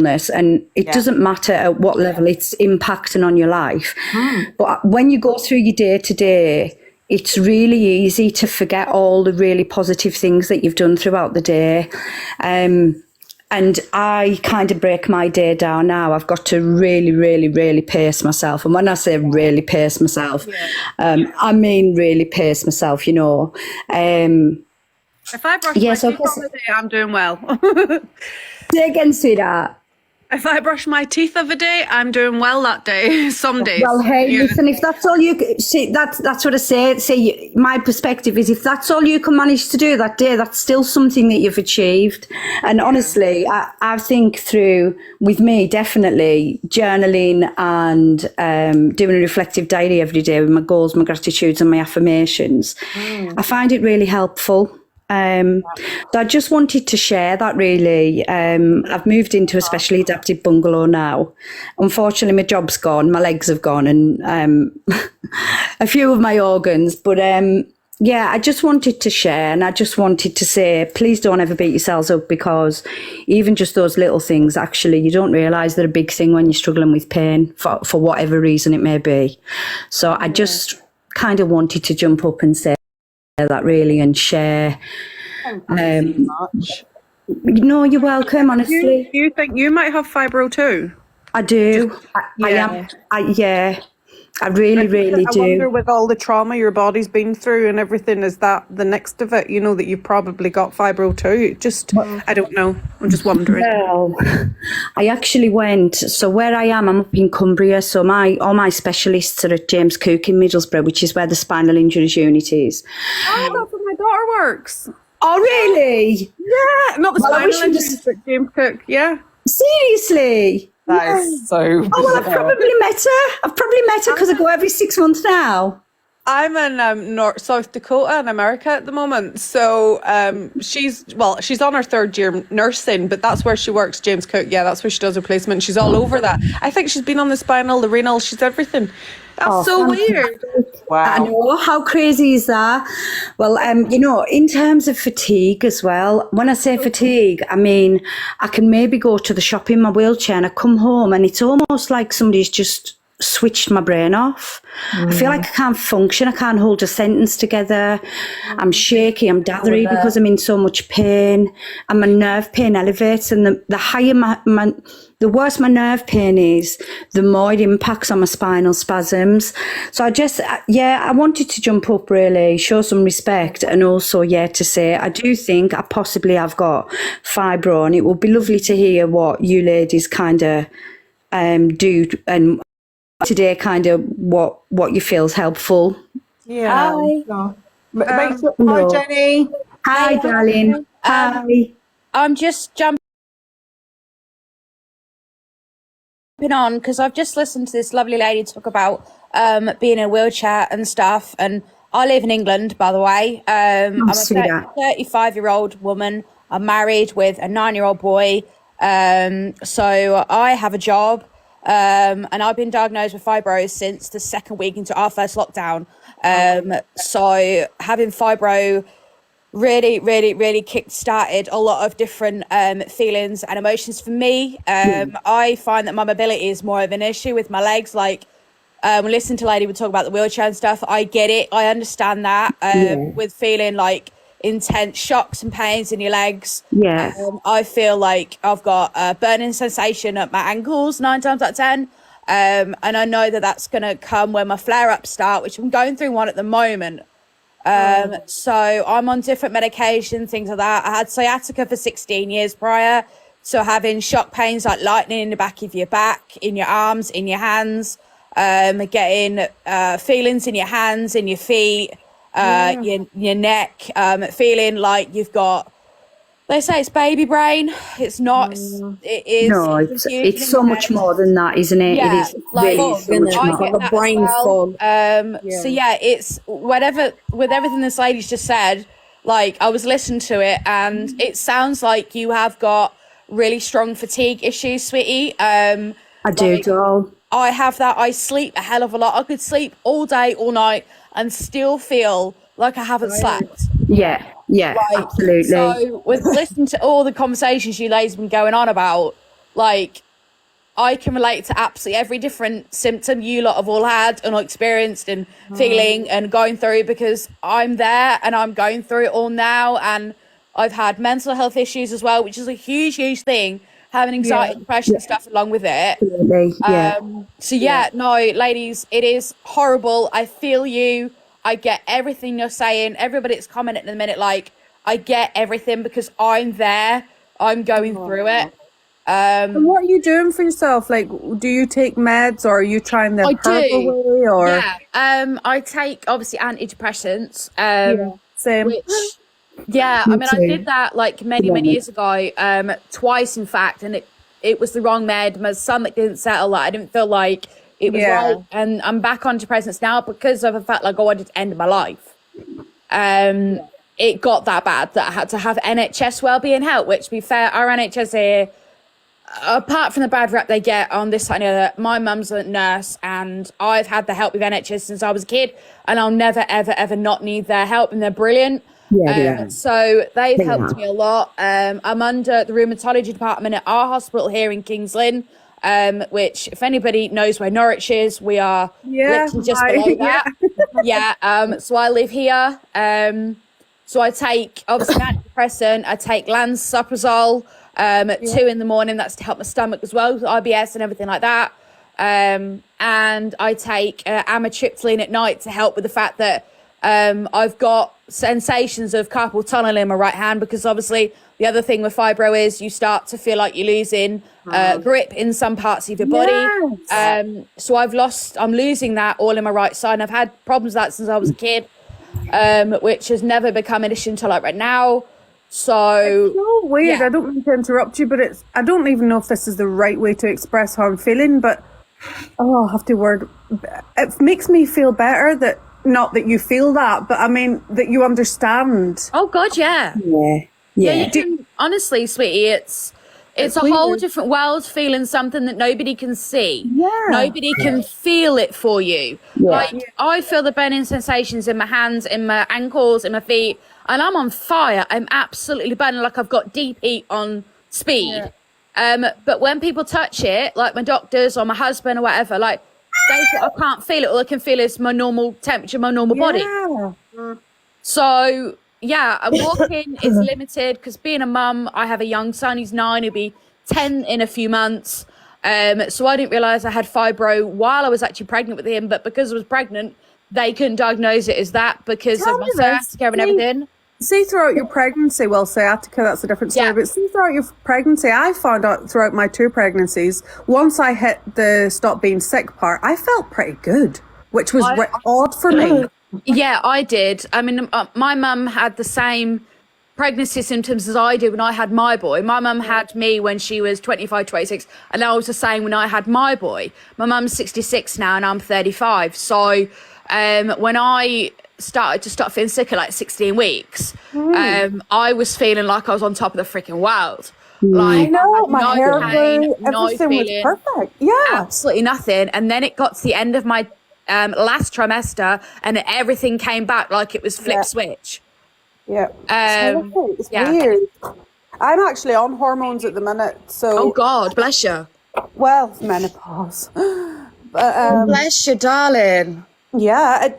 illness, and it doesn't matter at what level it's impacting on your life. But when you go through your day to day, it's really easy to forget all the really positive things that you've done throughout the day. And I kind of break my day down now. I've got to really, really, really pace myself. And when I say really pace myself, I mean really pace myself, you know. If I brush my teeth on the day, I'm doing well. Say again, sweetheart. If I brush my teeth of a day, I'm doing well that day. Some days. Well, hey, listen, if that's all you see, that's what I say. Say, my perspective is, if that's all you can manage to do that day, that's still something that you've achieved. And honestly, I think through, with me, definitely journaling and doing a reflective diary every day with my goals, my gratitudes, and my affirmations, I find it really helpful. So I just wanted to share that, really. I've moved into a specially adapted bungalow now. Unfortunately, my job's gone, my legs have gone, and a few of my organs. But I just wanted to share, and I just wanted to say, please don't ever beat yourselves up, because even just those little things, actually, you don't realise they're a big thing when you're struggling with pain for whatever reason it may be. So I just kind of wanted to jump up and say that, really, and share. Thank you so much. No, you're welcome, honestly. Do you think you might have fibro too? I do. I really, really do. I wonder, with all the trauma your body's been through and everything, is that the next of it, you know, that you've probably got fibro too? Just, I don't know. I'm just wondering. Well, I actually went, so where I am, I'm up in Cumbria, so all my specialists are at James Cook in Middlesbrough, which is where the spinal injuries unit is. Oh, that's where my daughter works. Oh, really? Yeah, not the spinal injuries, but James Cook, yeah. Seriously? That is so bizarre. Oh, well, I've probably met her because I go every 6 months now. I'm in South Dakota in America at the moment. So she's on her third year nursing, but that's where she works, James Cook. Yeah, that's where she does her placement. She's all over that. I think she's been on the spinal, the renal, she's everything. That's so weird. Wow. I know, how crazy is that? Well, you know, in terms of fatigue as well, when I say fatigue, I mean, I can maybe go to the shop in my wheelchair and I come home and it's almost like somebody's just switched my brain off. I feel like I can't function. I can't hold a sentence together. I'm shaky. I'm dathery because I'm in so much pain, and my nerve pain elevates. And the higher the worse my nerve pain is, the more it impacts on my spinal spasms. So I just, I wanted to jump up, really, show some respect, and also, to say I do think I possibly have got fibro, and it would be lovely to hear what you ladies kind of do, and today kind of what you feel is helpful. Yeah. Hi. Hi, Jenny. Hi, darling. Hi. I'm just jumping on because I've just listened to this lovely lady talk about being in a wheelchair and stuff, and I live in England, by the way. I'm a 35-year-old woman. I'm married with a 9-year-old boy. So I have a job. And I've been diagnosed with fibro since the second week into our first lockdown. So having fibro really kick-started a lot of different feelings and emotions for me. I find that my mobility is more of an issue with my legs. Like, when listening to Lady would talk about the wheelchair and stuff, I get it. I understand that. With feeling like intense shocks and pains in your legs. I feel like I've got a burning sensation at my ankles 9 times out of 10. And I know that that's going to come when my flare-ups start, which I'm going through one at the moment. So I'm on different medication, things like that. I had sciatica for 16 years prior. So having shock pains like lightning in the back of your back, in your arms, in your hands, getting feelings in your hands, in your feet, your neck, feeling like you've got, they say it's baby brain. It's not. It is. No, it's so much more than that, isn't it? Yeah, it is really so much more. Like the brain fog. So it's whatever, with everything this lady's just said. Like, I was listening to it, and it sounds like you have got really strong fatigue issues, sweetie. I do, doll. I have that. I sleep a hell of a lot. I could sleep all day, all night, and still feel like I haven't slept. Yeah, absolutely. So with listening to all the conversations you ladies have been going on about, like, I can relate to absolutely every different symptom you lot have all had and experienced and feeling and going through, because I'm there and I'm going through it all now. And I've had mental health issues as well, which is a huge thing, having anxiety, depression, stuff along with it. Absolutely. Yeah. So no, ladies, it is horrible. I feel you. I get everything you're saying. Everybody that's commenting in a minute, like, I get everything because I'm there. I'm going through it. And what are you doing for yourself? Like, do you take meds, or are you trying the herbal way? Or I take obviously antidepressants. Same. Which, I mean, I did that like many years ago, twice in fact, and it was the wrong med. My stomach didn't settle. Like, I didn't feel like it was right, and I'm back on depressants now because of the fact like I wanted to end my life. It got that bad that I had to have NHS wellbeing help. Which, to be fair, our NHS here, apart from the bad rep they get on this side and the other, my mum's a nurse and I've had the help with NHS since I was a kid, and I'll never ever not need their help, and they're brilliant. So they've helped me a lot. I'm under the rheumatology department at our hospital here in Kings Lynn, which, if anybody knows where Norwich is, we are literally just below that. So I live here. So I take obviously an antidepressant. I take lansoprazole 2 in the morning. That's to help my stomach as well, IBS and everything like that. And I take amitriptyline at night to help with the fact that I've got sensations of carpal tunnel in my right hand, because obviously the other thing with fibro is you start to feel like you're losing grip in some parts of your body. So I'm losing that all in my right side, and I've had problems with that since I was a kid, which has never become an issue until like right now. So it's so weird. I don't mean to interrupt you, but I don't even know if this is the right way to express how I'm feeling, but I have to word. It makes me feel better that, not that you feel that, but I mean that you understand. Oh God, yeah. You can, honestly, sweetie, it's a whole different world, feeling something that nobody can see. Nobody can feel it for you. Like, I feel the burning sensations in my hands, in my ankles, in my feet, and I'm on fire. I'm absolutely burning, like I've got deep heat on speed. But when people touch it, like my doctors or my husband or whatever, like, I can't feel it. All I can feel is my normal temperature, my normal body. So walking is limited because, being a mum, I have a young son. He's 9. He'll be 10 in a few months. So I didn't realise I had fibro while I was actually pregnant with him. But because I was pregnant, they couldn't diagnose it as that because of my sciatica and everything. See, throughout your pregnancy, well, sciatica, that's a different story, but see, throughout your pregnancy, I found out throughout my 2 pregnancies, once I hit the stop being sick part, I felt pretty good, which was odd for me. Yeah, I did. I mean, my mum had the same pregnancy symptoms as I did when I had my boy. My mum had me when she was 25, 26, and I was the same when I had my boy. My mum's 66 now and I'm 35. So when I started to start feeling sick at like 16 weeks, I was feeling like I was on top of the freaking world. Like, I know, my hair pain, grew, everything was perfect. Absolutely nothing. And then it got to the end of my last trimester and everything came back like it was flip switch. It's weird. I'm actually on hormones at the minute, so oh God bless you. Well, menopause. But, bless you, darling. I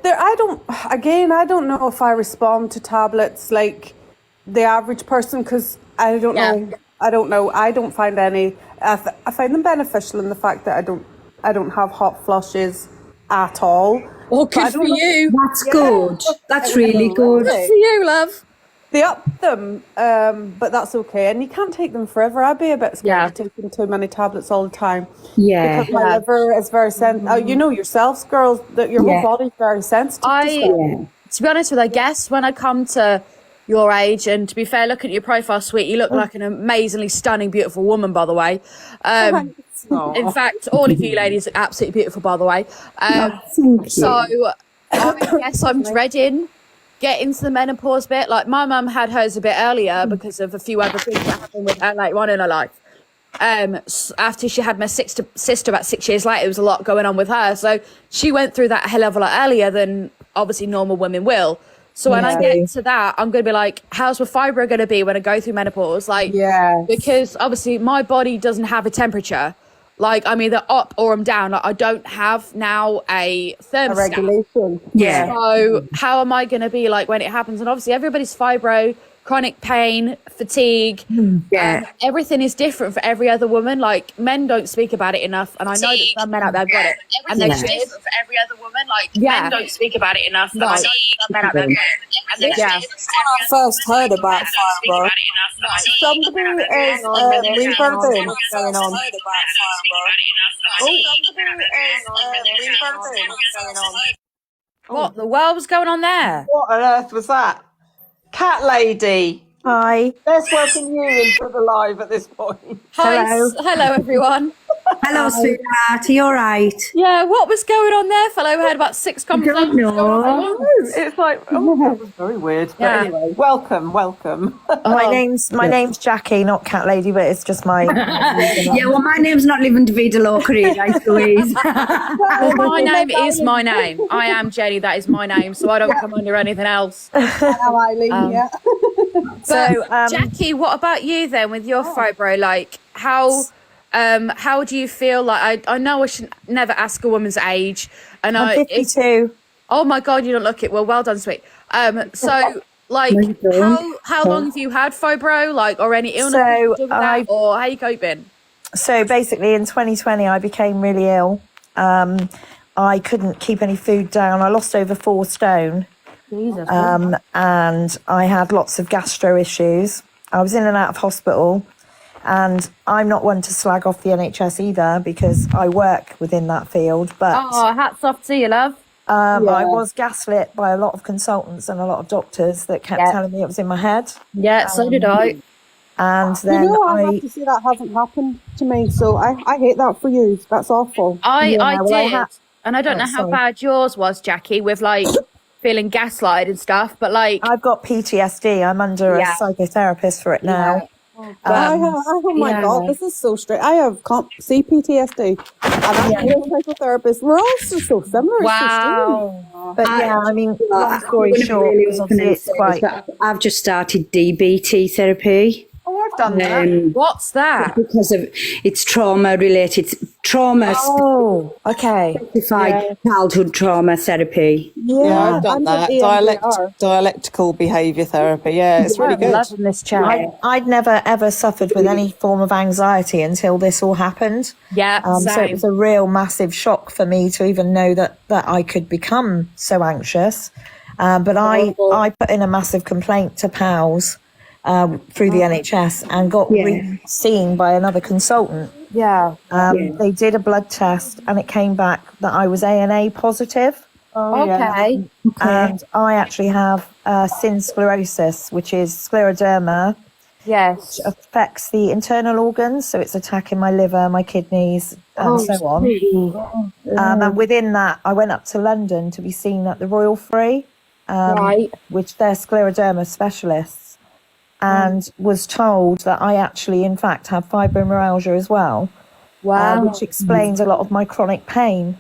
don't know if I respond to tablets like the average person, because I don't know. I don't find any. I find them beneficial in the fact that I don't have hot flushes at all. Well, good for you. That's good. That's really good. Good for you, love. They up them, but that's okay. And you can't take them forever. I'd be a bit scared of taking too many tablets all the time. Because my liver is very sensitive. You know yourselves, girls, that your whole body's very sensitive to be honest with you, I guess when I come to your age, and to be fair, looking at your profile, sweet, you look like an amazingly stunning, beautiful woman, by the way. In fact, all of you ladies are absolutely beautiful, by the way. So I guess I'm dreading getting to the menopause bit. Like, my mum had hers a bit earlier because of a few other things that happened with her later on in her life. After she had my sister about 6 years later, there was a lot going on with her. So she went through that a hell of a lot earlier than obviously normal women will. So when I get to that, I'm going to be like, how's my fibro going to be when I go through menopause? Like, because obviously my body doesn't have a temperature. Like, I'm either up or I'm down. Like, I don't have now a thermostat. A regulation. Yeah. So how am I going to be like when it happens? And obviously everybody's fibro, chronic pain, fatigue. Everything is different for every other woman. Like, men don't speak about it enough. And I know that some men out there have got it. And they should. Different for every other woman. Like, men don't speak about it enough. And I know that some men out there have got it. And they When I first heard about fibro, somebody is reverbing going on. What the world was going on there? What on earth was that? Cat lady. Hi. Let's welcome you into the live at this point. Hello everyone. Hello, sweetheart. Are you all right? Yeah, what was going on there, fellow? We had about 6 conversations. Don't know. It's like, oh, that was very weird. But anyway, welcome. My name's Jackie, not Cat Lady, but it's just my. Yeah, well, my name's not Living Davida Lockery, like Louise. Well, my name is my name. I am Jenny. That is my name, so I don't come under anything else. Hello, Eileen. So, Jackie, what about you then with your fibro? Like, how do you feel? Like, I know I should never ask a woman's age. And I'm 52. Oh my God, you don't look it. Well done, sweet. So, like, how long have you had fibro? Like, or any illness? Or how you coping? So basically, in 2020, I became really ill. I couldn't keep any food down. I lost over 4 stone. Jesus. And I had lots of gastro issues. I was in and out of hospital. And I'm not one to slag off the NHS either because I work within that field. But hats off to you, love. I was gaslit by a lot of consultants and a lot of doctors that kept telling me it was in my head. Yeah, so did I. And then I have to say that hasn't happened to me, so I hate that for you. That's awful. I did. And I don't know how bad yours was, Jackie, with like feeling gaslighted and stuff, but like... I've got PTSD. I'm under a psychotherapist for it now. Oh my God, this is so straight. I have CPTSD and I'm a psychotherapist. We're all so similar. Wow. But I mean, long story short, it's quite... I've just started DBT therapy. Oh, I've done that. What's that? Because of it's trauma related, trauma. Oh, okay. Specified childhood trauma therapy. Yeah, I've done that. Dialectical behaviour therapy. Yeah, it's really good. Loving this chat. I'd never ever suffered with any form of anxiety until this all happened. Yeah, so it was a real massive shock for me to even know that I could become so anxious. But I put in a massive complaint to PALS through the NHS and got seen by another consultant. They did a blood test and it came back that I was ANA positive. Okay. And I actually have sin sclerosis, which is scleroderma. Yes. Which affects the internal organs, so it's attacking my liver, my kidneys, and so on. And within that, I went up to London to be seen at the Royal Free, which they're scleroderma specialists. And was told that I actually, in fact, have fibromyalgia as well. Wow. Which explains a lot of my chronic pain.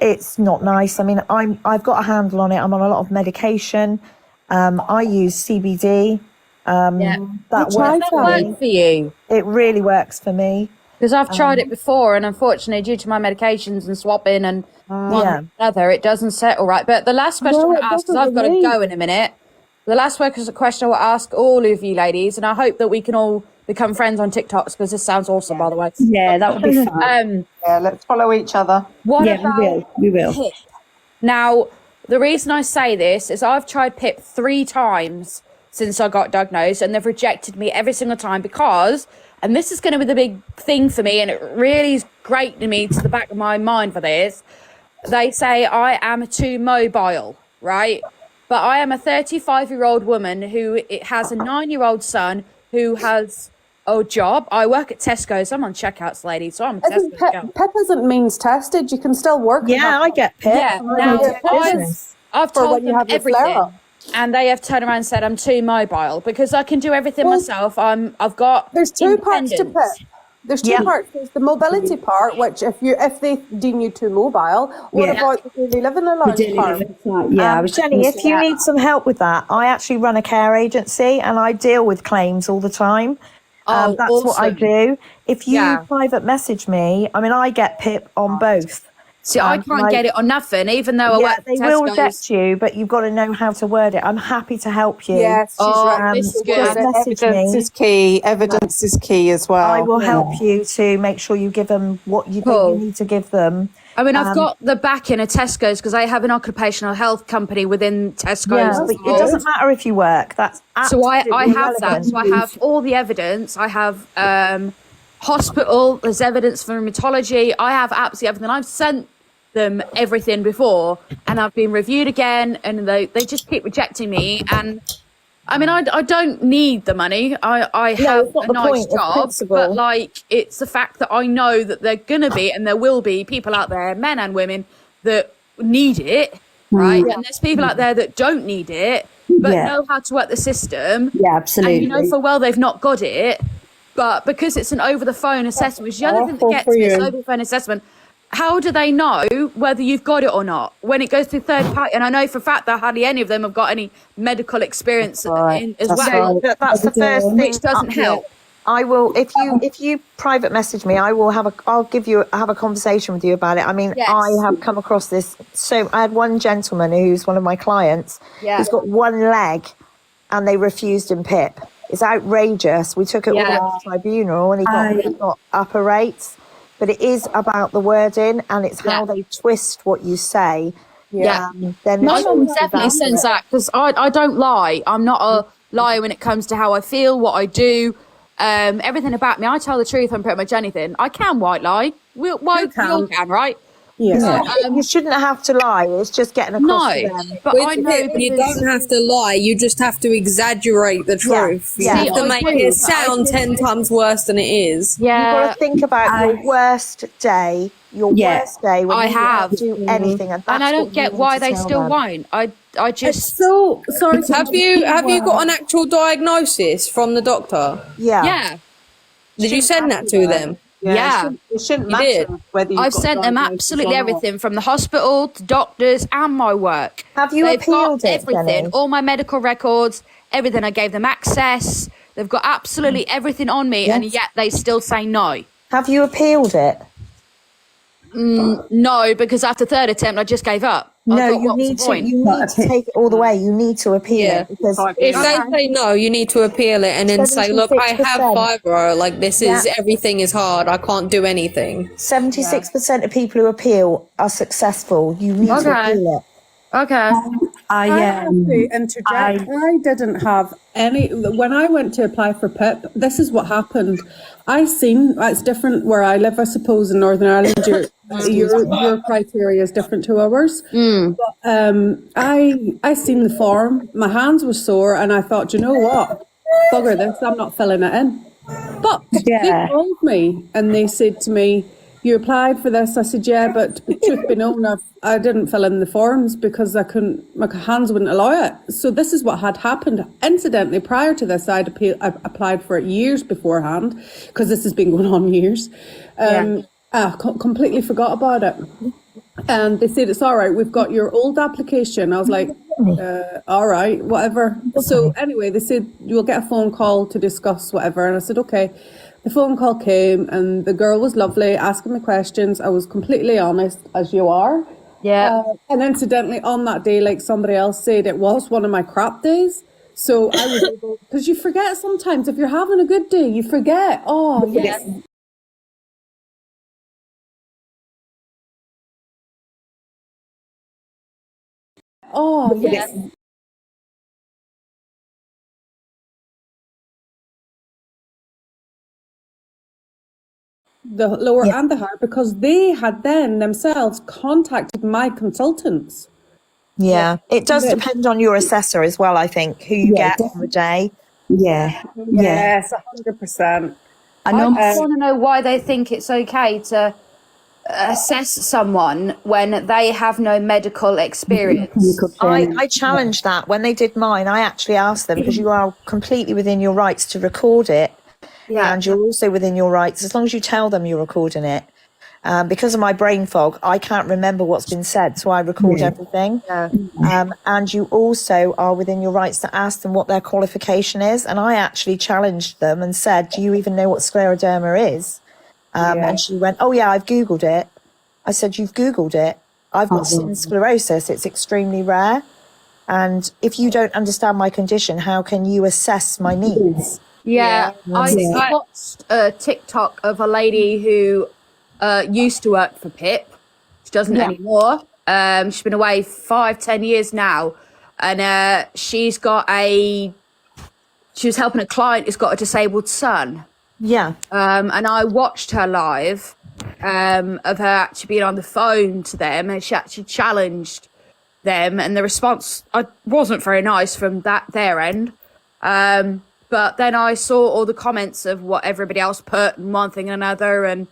It's not nice. I mean, I've got a handle on it. I'm on a lot of medication. I use CBD. That works for you. It really works for me. Because I've tried it before, and unfortunately, due to my medications and swapping and one another, it doesn't settle right. But the last question I want to ask, because I've got to go in a minute. The last question I will ask all of you ladies, and I hope that we can all become friends on TikToks because this sounds awesome, by the way. Yeah, that would be fun. Let's follow each other. We will. PIP? Now, the reason I say this is I've tried PIP 3 times since I got diagnosed, and they've rejected me every single time because, and this is going to be the big thing for me, and it really is great to me to the back of my mind for this, they say I am too mobile, right? But I am a 35-year-old woman who has a 9-year-old son who has a job. I work at Tesco's. I'm on checkouts, lady, so I'm a Tesco's girl. PIP isn't means tested. You can still work. Yeah, I get PIP. Yeah, now I've told them everything, and they have turned around and said I'm too mobile because I can do everything myself. I've got There's 2 parts to PIP. There's two parts. There's the mobility part, which if they deem you too mobile, what about the daily living allowance part? Yeah, I was Jenny, if you need some help with that, I actually run a care agency and I deal with claims all the time. That's what I do. If you private message me, I mean, I get PIP on both. See, I can't get it on nothing, even though I work they for will Tesco's. reject you, but you've got to know how to word it. I'm happy to help you. Yes, she's right. This is good. Just message Evidence me. is key. Evidence is key as well. I will help you to make sure you give them what you think you need to give them. I mean, I've got the backing of Tesco's because I have an occupational health company within Tesco's. Yeah, but it doesn't matter if you work. That's So absolutely I have that. irrelevant. So I have all the evidence. I have hospital. There's evidence for rheumatology. I have absolutely everything. I've sent them everything before, and I've been reviewed again, and they just keep rejecting me. And I mean, I don't need the money. I have it's not a the nice point, it's job, principle. but like it's the fact that I know that they're gonna be, and there will be people out there, men and women, that need it, right? And there's people out there that don't need it, but know how to work the system. Yeah, absolutely. And you know for well they've not got it, but because it's an over the phone assessment, which is the other thing that gets me, it's over the phone assessment. How do they know whether you've got it or not when it goes to third party? And I know for a fact that hardly any of them have got any medical experience as well. That's the first thing. Which doesn't help. I will if you private message me, I'll have a conversation with you about it. I mean, I have come across this. So I had one gentleman who's one of my clients. He's got one leg, and they refused him PIP. It's outrageous. We took it all the way to tribunal, and he got upper rates. But it is about the wording, and it's how they twist what you say. My mum definitely says that because I don't lie. I'm not a liar when it comes to how I feel, what I do, everything about me. I tell the truth on pretty much anything. I can white lie. We all can, right? Yeah. You shouldn't have to lie. It's just getting across to them. But I know you don't have to lie. You just have to exaggerate the truth. You have to make it sound 10 times worse than it is. You've got to think about your worst day. Your worst day when you can't do anything, and I don't get why they still won't. I just So sorry. Have you got an actual diagnosis from the doctor? Yeah. Did you send that to them? It shouldn't matter whether you've I've got sent them diagnosis absolutely or not. everything from the hospital to doctors and my work. Have you They've appealed got it, everything, Jenny? all my medical records, everything. I gave them access. They've got absolutely everything on me, and yet they still say no. Have you appealed it? No, because after third attempt, I just gave up. I No, thought, you what's need the to. point? You need to take it all the way. You need to appeal it because If they say no, you need to appeal it and then say, look, I have 76%. fibro. Like, this is, everything is hard. I can't do anything. 76% of people who appeal are successful. You need to appeal it. Okay. I have to interject. I didn't have any. When I went to apply for PIP, this is what happened. It's different where I live, I suppose, in Northern Ireland. Your criteria is different to ours. But I seen the form. My hands were sore, and I thought, you know what? Bugger this. I'm not filling it in. But they called me, and they said to me, you applied for this. I said, yeah, but truth be known, I didn't fill in the forms because I couldn't, my hands wouldn't allow it. So this is what had happened. Incidentally, prior to this, I applied for it years beforehand because this has been going on years. I completely forgot about it. And they said, it's all right, we've got your old application. I was like, all right, whatever. So anyway, they said, you'll get a phone call to discuss whatever. And I said, okay. The phone call came and the girl was lovely, asking me questions. I was completely honest, as you are. Yeah. And incidentally, on that day, like somebody else said, it was one of my crap days. So I was able, because you forget sometimes, if you're having a good day, you forget. Oh, yes. Oh, yes. The lower and the higher, because they had then themselves contacted my consultants. Yeah, it does depend on your assessor as well, I think, who you get on the day. Yes, 100%. I just want to know why they think it's okay to assess someone when they have no medical experience. I challenged that when they did mine. I actually asked them, because you are completely within your rights to record it. And you're also within your rights, as long as you tell them you're recording it. Because of my brain fog, I can't remember what's been said, so I record everything. And you also are within your rights to ask them what their qualification is. And I actually challenged them and said, do you even know what scleroderma is? And she went, oh yeah, I've Googled it. I said, you've Googled it. I've got sclerosis. It's extremely rare. And if you don't understand my condition, how can you assess my needs? I watched a TikTok of a lady who used to work for PIP. She doesn't anymore. She's been away 5-10 years now, and she was helping a client who's got a disabled son. And I watched her live of her actually being on the phone to them, and she actually challenged them, and the response wasn't very nice from their end. But then I saw all the comments of what everybody else put and one thing and another, and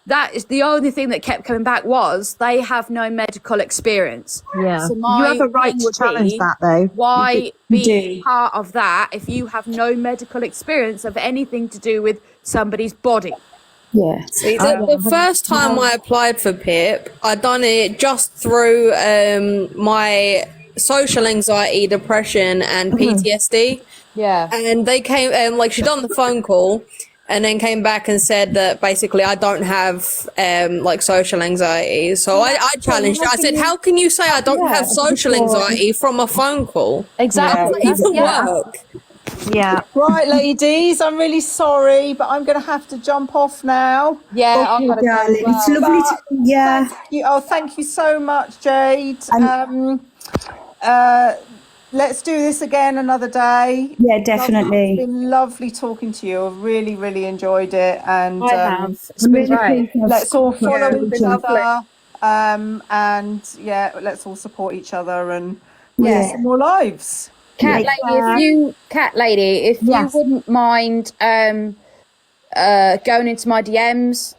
that is the only thing that kept coming back was they have no medical experience. So you have a right to challenge that, though. Why be part of that if you have no medical experience of anything to do with somebody's body? See, the first time I applied for PIP, I'd done it just through my social anxiety, depression, and PTSD. And they came, she'd done the phone call, and then came back and said that basically I don't have social anxiety. So I challenged her. I said, how can you say I don't have social anxiety from a phone call? Exactly. How does it even work? Right, ladies, I'm really sorry, but I'm going to have to jump off now. I've got to go. It's lovely to, thank you so much, Jade. Let's do this again another day. Definitely. It's been lovely talking to you. I've really, really enjoyed it. And It's been great. Let's all follow each other. Let's all support each other and some more lives. Cat lady, if you wouldn't mind going into my DMs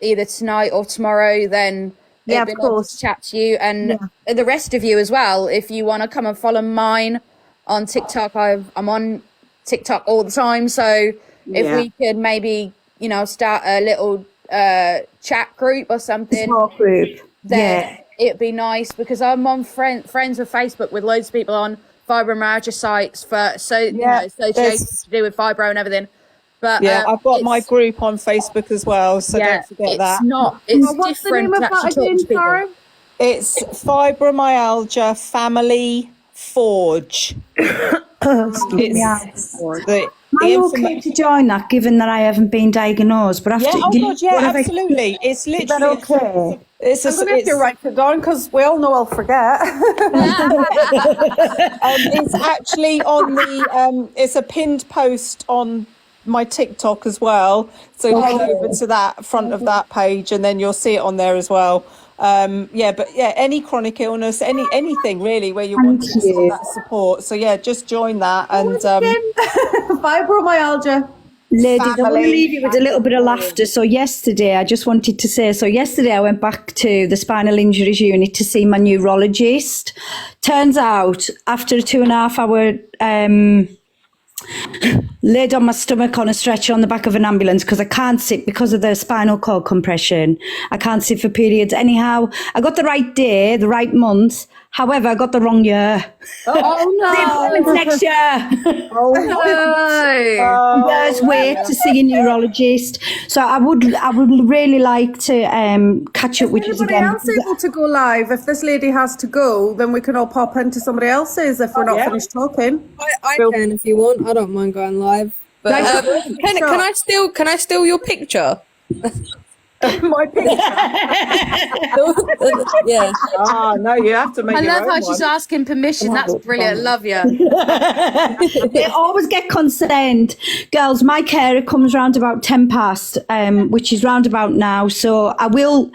either tonight or tomorrow, then it'd be nice to chat to you and the rest of you as well. If you want to come and follow mine on TikTok, I'm on TikTok all the time. So if we could maybe, start a little chat group or something. Small group. Then it'd be nice because I'm on friends with Facebook with loads of people on fibromyalgia sites associated to do with fibro and everything. But I've got my group on Facebook as well, so don't forget that. It's what's different the name of that again, sorry? It's Fibromyalgia Family Forge. I'm okay to join that, given that I haven't been diagnosed. But after, absolutely. It's literally okay. I'm going to have to write it down because we all know I'll forget. It's actually on the. It's a pinned post on my TikTok as well. So head over to that front of that page, and then you'll see it on there as well. Any chronic illness, anything really where you want that support. So just join that and Fibromyalgia. Ladies, I want to leave you with a little bit of laughter. So yesterday, I just wanted to say, I went back to the spinal injuries unit to see my neurologist. Turns out, after a 2.5 hour laid on my stomach on a stretcher on the back of an ambulance because I can't sit because of the spinal cord compression. I can't sit for periods. Anyhow, I got the right day, the right month. However, I got the wrong year. Oh no! Next year. Oh no! There's wait to see a neurologist. So I would really like to catch up with you again. Is anybody else able to go live? If this lady has to go, then we can all pop into somebody else's if we're not finished talking. I can if you want. I don't mind going live. But can I steal your picture? My picture. Yeah. No, you have to make. I love how she's asking permission. That's brilliant. Love you. They always get consent. Girls, my carer comes round about 10 past, which is round about now. So I will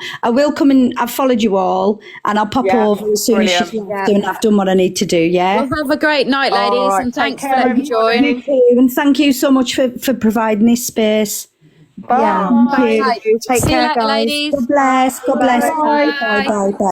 come in. I've followed you all, and I'll pop over as soon as she's left and I've done what I need to do. Yeah. Well, have a great night, ladies, and thanks for letting me join. And thank you so much for providing this space. Bye. Yeah, thank you. Take care, guys. Ladies. God bless. God bless. Bye. Bye. Bye. Bye.